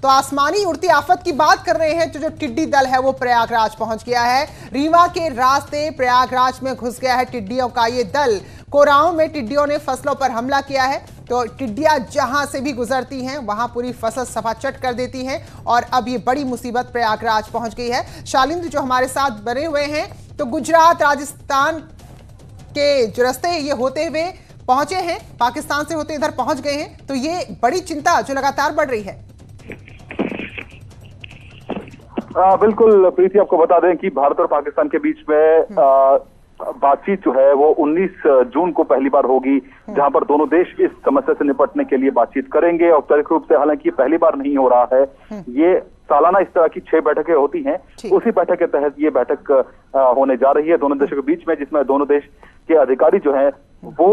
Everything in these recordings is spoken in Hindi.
तो आसमानी उड़ती आफत की बात कर रहे हैं। तो जो टिड्डी दल है वो प्रयागराज पहुंच गया है। रीवा के रास्ते प्रयागराज में घुस गया है टिड्डियों का ये दल। कोराओं में टिड्डियों ने फसलों पर हमला किया है। तो टिड्डियां जहां से भी गुजरती हैं वहां पूरी फसल सफाचट कर देती हैं और अब ये बड़ी मुसीबत प्रयागराज पहुंच गई है। शालिंद्र जो हमारे साथ बने हुए हैं, तो गुजरात राजस्थान के जो रास्ते ये होते हुए पहुंचे हैं, पाकिस्तान से होते इधर पहुंच गए हैं, तो ये बड़ी चिंता जो लगातार बढ़ रही है। बिल्कुल प्रीति, आपको बता दें कि भारत और पाकिस्तान के बीच में बातचीत जो है वो 19 जून को पहली बार होगी, जहां पर दोनों देश इस समस्या से निपटने के लिए बातचीत करेंगे। औपचारिक रूप से हालांकि पहली बार नहीं हो रहा है, ये सालाना इस तरह की 6 बैठकें होती हैं। उसी बैठक के तहत ये बैठक होने जा रही है दोनों देशों के बीच में, जिसमें दोनों देश के अधिकारी जो हैं वो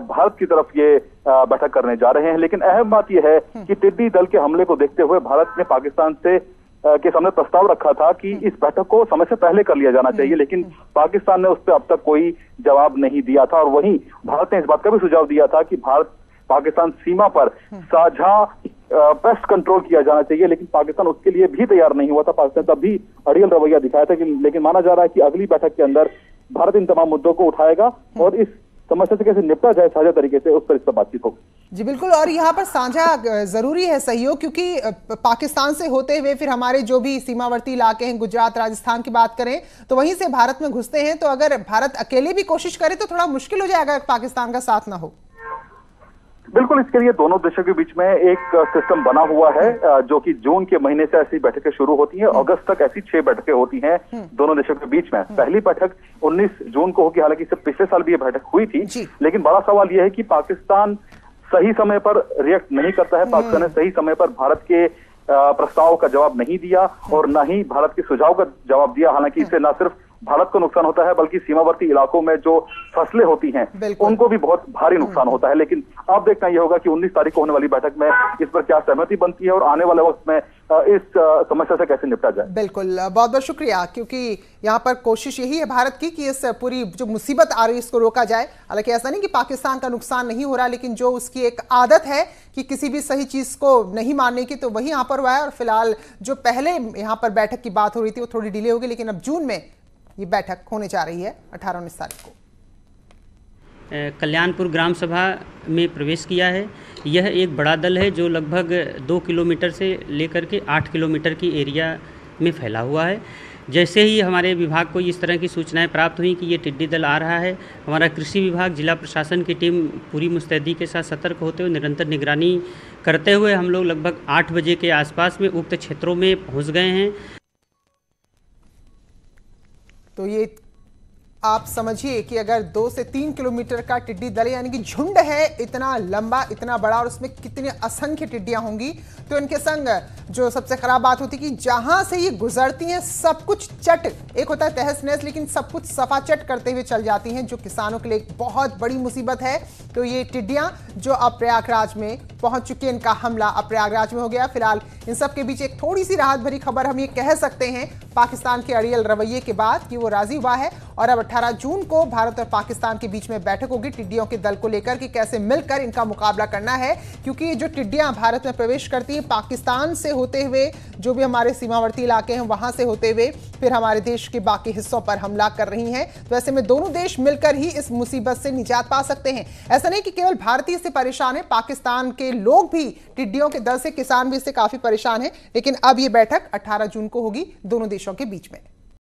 भारत की तरफ ये बैठक करने जा रहे हैं। लेकिन अहम बात यह है कि टिड्डी दल के हमले को देखते हुए भारत ने पाकिस्तान से के सामने प्रस्ताव रखा था कि इस बैठक को समय से पहले कर लिया जाना चाहिए, लेकिन पाकिस्तान ने उस पर अब तक कोई जवाब नहीं दिया था। और वहीं भारत ने इस बात का भी सुझाव दिया था कि भारत पाकिस्तान सीमा पर साझा पेस्ट कंट्रोल किया जाना चाहिए, लेकिन पाकिस्तान उसके लिए भी तैयार नहीं हुआ था। पाकिस्तान तब भी अड़ियल रवैया दिखाया था, लेकिन माना जा रहा है कि अगली बैठक के अंदर भारत इन तमाम मुद्दों को उठाएगा और इस समस्या से कैसे निपटा जाए साझा तरीके से, उस पर इस पर बातचीत होगी। जी बिल्कुल, और यहाँ पर साझा जरूरी है सहयोग, क्योंकि पाकिस्तान से होते हुए फिर हमारे जो भी सीमावर्ती इलाके हैं, गुजरात राजस्थान की बात करें तो वहीं से भारत में घुसते हैं। तो अगर भारत अकेले भी कोशिश करे तो थोड़ा मुश्किल हो जाएगा, पाकिस्तान का साथ ना हो। बिल्कुल, इसके लिए दोनों देशों के बीच में एक सिस्टम बना हुआ है, जो कि जून के महीने से ऐसी बैठकें शुरू होती हैं। अगस्त तक ऐसी 6 बैठकें होती हैं दोनों देशों के बीच में। पहली बैठक 19 जून को होगी, हालांकि इससे पिछले साल भी ये बैठक हुई थी। लेकिन बड़ा सवाल यह है कि पाकिस्तान सही समय पर रिएक्ट नहीं करता है। पाकिस्तान ने सही समय पर भारत के प्रस्ताव का जवाब नहीं दिया और न ही भारत के सुझाव का जवाब दिया। हालांकि इससे न सिर्फ भारत को नुकसान होता है, बल्कि सीमावर्ती इलाकों में जो फसलें होती हैं उनको भी बहुत भारी नुकसान होता है। लेकिन अब देखना यह होगा कि 19 तारीख को होने वाली बैठक में इस पर क्या सहमति बनती है और आने वाले वक्त में इस समस्या से कैसे निपटा जाए। बिल्कुल, बहुत बहुत शुक्रिया, क्योंकि यहाँ पर कोशिश यही है भारत की कि इस पूरी जो मुसीबत आ रही है इसको रोका जाए। हालांकि ऐसा नहीं कि पाकिस्तान का नुकसान नहीं हो रहा, लेकिन जो उसकी एक आदत है कि किसी भी सही चीज को नहीं मानने की, तो वही यहाँ पर हुआ है। और फिलहाल जो पहले यहाँ पर बैठक की बात हो रही थी वो थोड़ी डिले होगी, लेकिन अब जून में ये बैठक होने जा रही है 18-19 तारीख को। कल्याणपुर ग्राम सभा में प्रवेश किया है। यह एक बड़ा दल है जो लगभग 2 किलोमीटर से लेकर के 8 किलोमीटर की एरिया में फैला हुआ है। जैसे ही हमारे विभाग को इस तरह की सूचनाएं प्राप्त हुई कि ये टिड्डी दल आ रहा है, हमारा कृषि विभाग, जिला प्रशासन की टीम पूरी मुस्तैदी के साथ सतर्क होते हुए निरंतर निगरानी करते हुए हम लोग लगभग 8 बजे के आसपास में उक्त क्षेत्रों में पहुँच गए हैं। तो ये आप समझिए कि अगर 2 से 3 किलोमीटर का टिड्डी दल यानी कि झुंड है, इतना लंबा, इतना बड़ा, और उसमें कितने असंख्य टिड्डियां होंगी, तो इनके संग जो सबसे खराब बात होती है कि जहां से ये गुजरती हैं सब कुछ चट, एक होता है तहस नहस, लेकिन सब कुछ सफाचट करते हुए चल जाती हैं, जो किसानों के लिए एक बहुत बड़ी मुसीबत है। तो ये टिड्डियां जो अब प्रयागराज में पहुंच चुकी है, इनका हमला अब प्रयागराज में हो गया। फिलहाल इन सब के बीच एक थोड़ी सी राहत भरी खबर हम ये कह सकते हैं पाकिस्तान के अड़ियल रवैये के बाद कि वो राजी हुआ है और अब 18 जून को भारत और पाकिस्तान के बीच में बैठक होगी टिड्डियों के दल को लेकर कि कैसे मिलकर इनका मुकाबला करना है। क्योंकि जो टिड्डियां भारत में प्रवेश करती हैं पाकिस्तान से होते हुए, जो भी हमारे सीमावर्ती इलाके हैं वहां से होते हुए फिर हमारे देश के बाकी हिस्सों पर हमला कर रही हैं। तो ऐसे में दोनों देश मिलकर ही इस मुसीबत से निजात पा सकते हैं। ऐसा नहीं कि केवल भारतीय इससे परेशान है, पाकिस्तान के लोग भी टिड्डियों के दल से, किसान भी इससे काफी परेशान है। लेकिन अब यह बैठक 18 जून को होगी दोनों देशों के बीच में।